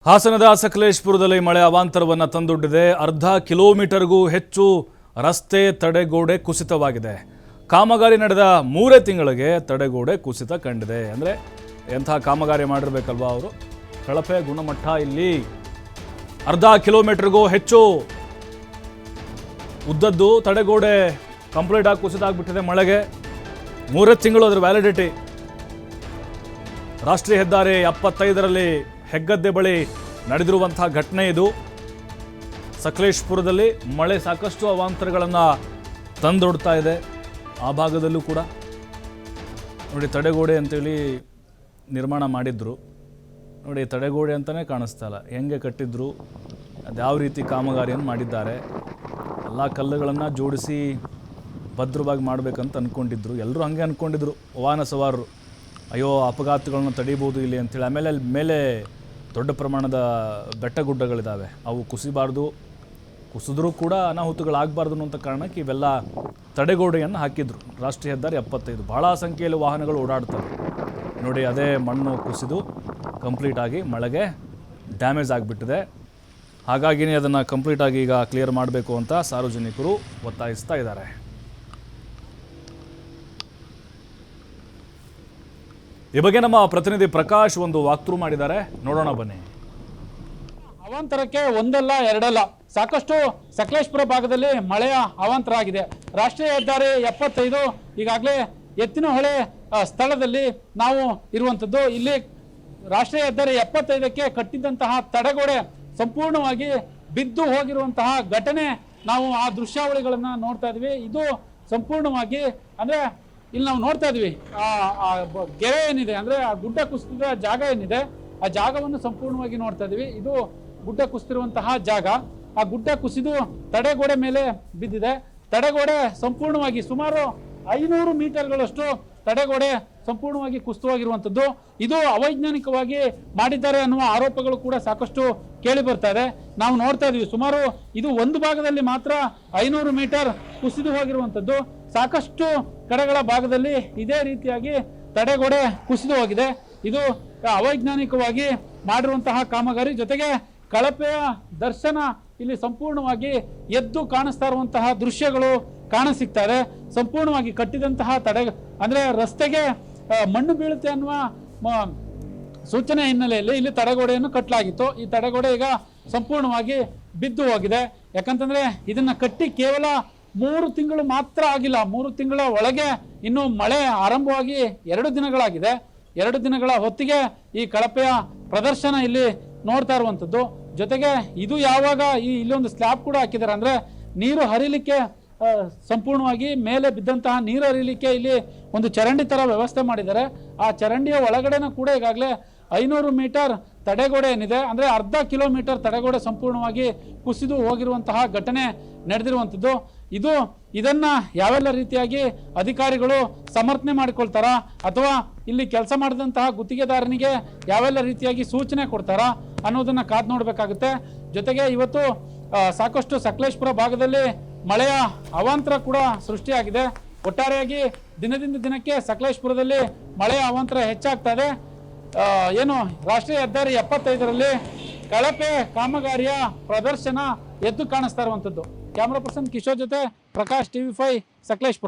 ಹಾಸನದ ಸಕಲೇಶಪುರದಲ್ಲಿ ಮಳೆ ಅವಾಂತರವನ್ನು ತಂದೊಡ್ಡಿದೆ. ಅರ್ಧ ಕಿಲೋಮೀಟರ್ಗೂ ಹೆಚ್ಚು ರಸ್ತೆ ತಡೆಗೋಡೆ ಕುಸಿತವಾಗಿದೆ. ಕಾಮಗಾರಿ ನಡೆದ 3 ತಿಂಗಳಿಗೆ ತಡೆಗೋಡೆ ಕುಸಿತ ಕಂಡಿದೆ. ಅಂದರೆ ಎಂಥ ಕಾಮಗಾರಿ ಮಾಡಿರಬೇಕಲ್ವಾ ಅವರು. ಕಳಪೆ ಗುಣಮಟ್ಟ ಇಲ್ಲಿ. ಅರ್ಧ ಕಿಲೋಮೀಟರ್ಗೂ ಹೆಚ್ಚು ಉದ್ದದ್ದು ತಡೆಗೋಡೆ ಕಂಪ್ಲೀಟ್ ಆಗಿ ಕುಸಿತ ಆಗಿಬಿಟ್ಟಿದೆ ಮಳೆಗೆ. 3 ತಿಂಗಳು ಅದರ ವ್ಯಾಲಿಡಿಟಿ. ರಾಷ್ಟ್ರೀಯ ಹೆದ್ದಾರಿ 75ರಲ್ಲಿ ಹೆಗ್ಗದ್ದೆ ಬಳಿ ನಡೆದಿರುವಂತಹ ಘಟನೆ ಇದು. ಸಕಲೇಶಪುರದಲ್ಲಿ ಮಳೆ ಸಾಕಷ್ಟು ಅವಾಂತರಗಳನ್ನು ತಂದೊಡ್ತಾ ಇದೆ. ಆ ಭಾಗದಲ್ಲೂ ಕೂಡ ನೋಡಿ ತಡೆಗೋಡೆ ಅಂತೇಳಿ ನಿರ್ಮಾಣ ಮಾಡಿದ್ರು. ನೋಡಿ ತಡೆಗೋಡೆ ಅಂತಲೇ ಕಾಣಿಸ್ತಾ ಇಲ್ಲ. ಹೆಂಗೆ ಕಟ್ಟಿದ್ರು, ಅದ್ಯಾವ ರೀತಿ ಕಾಮಗಾರಿಯನ್ನು ಮಾಡಿದ್ದಾರೆ. ಎಲ್ಲ ಕಲ್ಲುಗಳನ್ನು ಜೋಡಿಸಿ ಭದ್ರವಾಗಿ ಮಾಡಬೇಕಂತ ಅಂದ್ಕೊಂಡಿದ್ರು. ಎಲ್ಲರೂ ಹಂಗೆ ಅಂದ್ಕೊಂಡಿದ್ರು ವಾಹನ ಸವಾರರು. ಅಯ್ಯೋ ಅಪಘಾತಗಳನ್ನು ತಡೀಬೋದು ಇಲ್ಲಿ ಅಂಥೇಳಿ. ಆಮೇಲೆ ಅಲ್ಲಿ ಮೇಲೆ ದೊಡ್ಡ ಪ್ರಮಾಣದ ಬೆಟ್ಟಗುಡ್ಡಗಳಿದ್ದಾವೆ, ಅವು ಕುಸಿಬಾರ್ದು, ಕುಸಿದ್ರೂ ಕೂಡ ಅನಾಹುತಗಳಾಗಬಾರ್ದು ಅನ್ನೋಂಥ ಕಾರಣಕ್ಕೆ ಇವೆಲ್ಲ ತಡೆಗೋಡೆಯನ್ನು ಹಾಕಿದ್ರು. ರಾಷ್ಟ್ರೀಯ ಹೆದ್ದಾರಿ 75 ಭಾಳ ಸಂಖ್ಯೆಯಲ್ಲಿ ವಾಹನಗಳು ಓಡಾಡ್ತವೆ. ನೋಡಿ ಅದೇ ಮಣ್ಣು ಕುಸಿದು ಕಂಪ್ಲೀಟಾಗಿ ಮಳೆಗೆ ಡ್ಯಾಮೇಜ್ ಆಗಿಬಿಟ್ಟಿದೆ. ಹಾಗಾಗಿಯೇ ಅದನ್ನು ಕಂಪ್ಲೀಟಾಗಿ ಈಗ ಕ್ಲಿಯರ್ ಮಾಡಬೇಕು ಅಂತ ಸಾರ್ವಜನಿಕರು ಒತ್ತಾಯಿಸ್ತಾ ಇದ್ದಾರೆ. ಈ ಬಗ್ಗೆ ನಮ್ಮ ಪ್ರತಿನಿಧಿ ಪ್ರಕಾಶ್ ಒಂದು ವಾಕ್ಥ್ರೂ ಮಾಡಿದ್ದಾರೆ, ನೋಡೋಣ ಬನ್ನಿ. ಅವಾಂತರಕ್ಕೆ ಒಂದಲ್ಲ ಎರಡಲ್ಲ, ಸಾಕಷ್ಟು ಸಕಲೇಶಪುರ ಭಾಗದಲ್ಲಿ ಮಳೆಯ ಅವಾಂತರ ಆಗಿದೆ. ರಾಷ್ಟ್ರೀಯ ಹೆದ್ದಾರಿ 75 ಈಗಾಗಲೇ ಎತ್ತಿನಹೊಳೆ ಸ್ಥಳದಲ್ಲಿ ನಾವು ಇರುವಂಥದ್ದು. ಇಲ್ಲಿ ರಾಷ್ಟ್ರೀಯ ಹೆದ್ದಾರಿ 75ಕ್ಕೆ ಕಟ್ಟಿದ್ದಂತಹ ತಡೆಗೋಡೆ ಸಂಪೂರ್ಣವಾಗಿ ಬಿದ್ದು ಹೋಗಿರುವಂತಹ ಘಟನೆ ನಾವು ಆ ದೃಶ್ಯಾವಳಿಗಳನ್ನು ನೋಡ್ತಾ ಇದ್ವಿ. ಇದು ಸಂಪೂರ್ಣವಾಗಿ ಅಂದರೆ ಇಲ್ಲಿ ನಾವು ನೋಡ್ತಾ ಇದ್ವಿ ಗೆರೆ ಏನಿದೆ, ಅಂದರೆ ಆ ಗುಡ್ಡ ಕುಸಿದ ಜಾಗ ಏನಿದೆ, ಆ ಜಾಗವನ್ನು ಸಂಪೂರ್ಣವಾಗಿ ನೋಡ್ತಾ ಇದ್ವಿ. ಇದು ಗುಡ್ಡ ಕುಸಿದಿರುವಂತಹ ಜಾಗ. ಆ ಗುಡ್ಡ ಕುಸಿದು ತಡೆಗೋಡೆ ಮೇಲೆ ಬಿದ್ದಿದೆ. ತಡೆಗೋಡೆ ಸಂಪೂರ್ಣವಾಗಿ ಸುಮಾರು 500 ಮೀಟರ್ಗಳಷ್ಟು ತಡೆಗೋಡೆ ಸಂಪೂರ್ಣವಾಗಿ ಕುಸಿತವಾಗಿರುವಂಥದ್ದು. ಇದು ಅವೈಜ್ಞಾನಿಕವಾಗಿ ಮಾಡಿದ್ದಾರೆ ಅನ್ನುವ ಆರೋಪಗಳು ಕೂಡ ಸಾಕಷ್ಟು ಕೇಳಿ ಬರ್ತಾ ಇದೆ. ನಾವು ನೋಡ್ತಾ ಇದ್ವಿ ಸುಮಾರು ಇದು ಒಂದು ಭಾಗದಲ್ಲಿ ಮಾತ್ರ 500 ಮೀಟರ್ ಕುಸಿದು ಹೋಗಿರುವಂಥದ್ದು. ಸಾಕಷ್ಟು ಕಡೆಗಳ ಭಾಗದಲ್ಲಿ ಇದೇ ರೀತಿಯಾಗಿ ತಡೆಗೋಡೆ ಕುಸಿದು ಹೋಗಿದೆ. ಇದು ಅವೈಜ್ಞಾನಿಕವಾಗಿ ಮಾಡಿರುವಂತಹ ಕಾಮಗಾರಿ. ಜೊತೆಗೆ ಕಳಪೆಯ ದರ್ಶನ ಇಲ್ಲಿ ಸಂಪೂರ್ಣವಾಗಿ ಎದ್ದು ಕಾಣಿಸ್ತಾ ಇರುವಂತಹ ದೃಶ್ಯಗಳು ಕಾಣಸಿಗ್ತಾ ಇದೆ. ಸಂಪೂರ್ಣವಾಗಿ ಕಟ್ಟಿದಂತಹ ಅಂದ್ರೆ ರಸ್ತೆಗೆ ಮಣ್ಣು ಬೀಳುತ್ತೆ ಅನ್ನುವ ಸೂಚನೆ ಹಿನ್ನೆಲೆಯಲ್ಲಿ ಇಲ್ಲಿ ತಡೆಗೋಡೆಯನ್ನು ಕಟ್ಟಲಾಗಿತ್ತು. ಈ ತಡೆಗೋಡೆ ಈಗ ಸಂಪೂರ್ಣವಾಗಿ ಬಿದ್ದು ಹೋಗಿದೆ. ಯಾಕಂತಂದ್ರೆ ಇದನ್ನ ಕಟ್ಟಿ ಕೇವಲ 3 ತಿಂಗಳು ಮಾತ್ರ ಆಗಿಲ್ಲ. 3 ತಿಂಗಳ ಒಳಗೆ ಇನ್ನು ಮಳೆ ಆರಂಭವಾಗಿ 2 ದಿನಗಳಾಗಿದೆ. 2 ದಿನಗಳ ಹೊತ್ತಿಗೆ ಈ ಕಳಪೆಯ ಪ್ರದರ್ಶನ ಇಲ್ಲಿ ನೋಡ್ತಾ ಇರುವಂಥದ್ದು. ಜೊತೆಗೆ ಇದು ಯಾವಾಗ ಇಲ್ಲೊಂದು ಸ್ಲ್ಯಾಬ್ ಕೂಡ ಹಾಕಿದ್ದಾರೆ, ಅಂದ್ರೆ ನೀರು ಹರಿಲಿಕ್ಕೆ ಸಂಪೂರ್ಣವಾಗಿ ಮೇಲೆ ಬಿದ್ದಂತಹ ನೀರು ಹರಿಲಿಕ್ಕೆ ಇಲ್ಲಿ ಒಂದು ಚರಂಡಿ ತರ ವ್ಯವಸ್ಥೆ ಮಾಡಿದ್ದಾರೆ. ಆ ಚರಂಡಿಯ ಒಳಗಡೆನೂ ಕೂಡ ಈಗಾಗಲೇ 500 ಮೀಟರ್ ತಡೆಗೋಡೆ ಏನಿದೆ, ಅಂದ್ರೆ ಅರ್ಧ ಕಿಲೋಮೀಟರ್ ತಡೆಗೋಡೆ ಸಂಪೂರ್ಣವಾಗಿ ಕುಸಿದು ಹೋಗಿರುವಂತಹ ಘಟನೆ ನಡೆದಿರುವಂಥದ್ದು. ಇದನ್ನ ಯಾವೆಲ್ಲ ರೀತಿಯಾಗಿ ಅಧಿಕಾರಿಗಳು ಸಮರ್ಥನೆ ಮಾಡಿಕೊಳ್ತಾರ, ಅಥವಾ ಇಲ್ಲಿ ಕೆಲಸ ಮಾಡಿದಂತಹ ಗುತ್ತಿಗೆದಾರನಿಗೆ ಯಾವೆಲ್ಲ ರೀತಿಯಾಗಿ ಸೂಚನೆ ಕೊಡ್ತಾರ ಅನ್ನೋದನ್ನ ಕಾದು ನೋಡ್ಬೇಕಾಗುತ್ತೆ. ಜೊತೆಗೆ ಇವತ್ತು ಸಾಕಷ್ಟು ಸಕಲೇಶಪುರ ಭಾಗದಲ್ಲಿ ಮಳೆಯ ಅವಾಂತರ ಕೂಡ ಸೃಷ್ಟಿಯಾಗಿದೆ. ಒಟ್ಟಾರೆಯಾಗಿ ದಿನದಿಂದ ದಿನಕ್ಕೆ ಸಕಲೇಶಪುರದಲ್ಲಿ ಮಳೆಯ ಅವಾಂತರ ಹೆಚ್ಚಾಗ್ತಾ ಇದೆ. ಏನು ರಾಷ್ಟ್ರೀಯ ಹೆದ್ದಾರಿ 75ರಲ್ಲಿ ಕಳಪೆ ಕಾಮಗಾರಿಯ ಪ್ರದರ್ಶನ ಎದ್ದು ಕಾಣಿಸ್ತಾ ಇರುವಂಥದ್ದು. ಕ್ಯಾಮ್ರಾ ಪರ್ಸನ್ ಕಿಶೋರ್ ಜೊತೆ ಪ್ರಕಾಶ್, TV5 ಸಕಲೇಶಪುರ.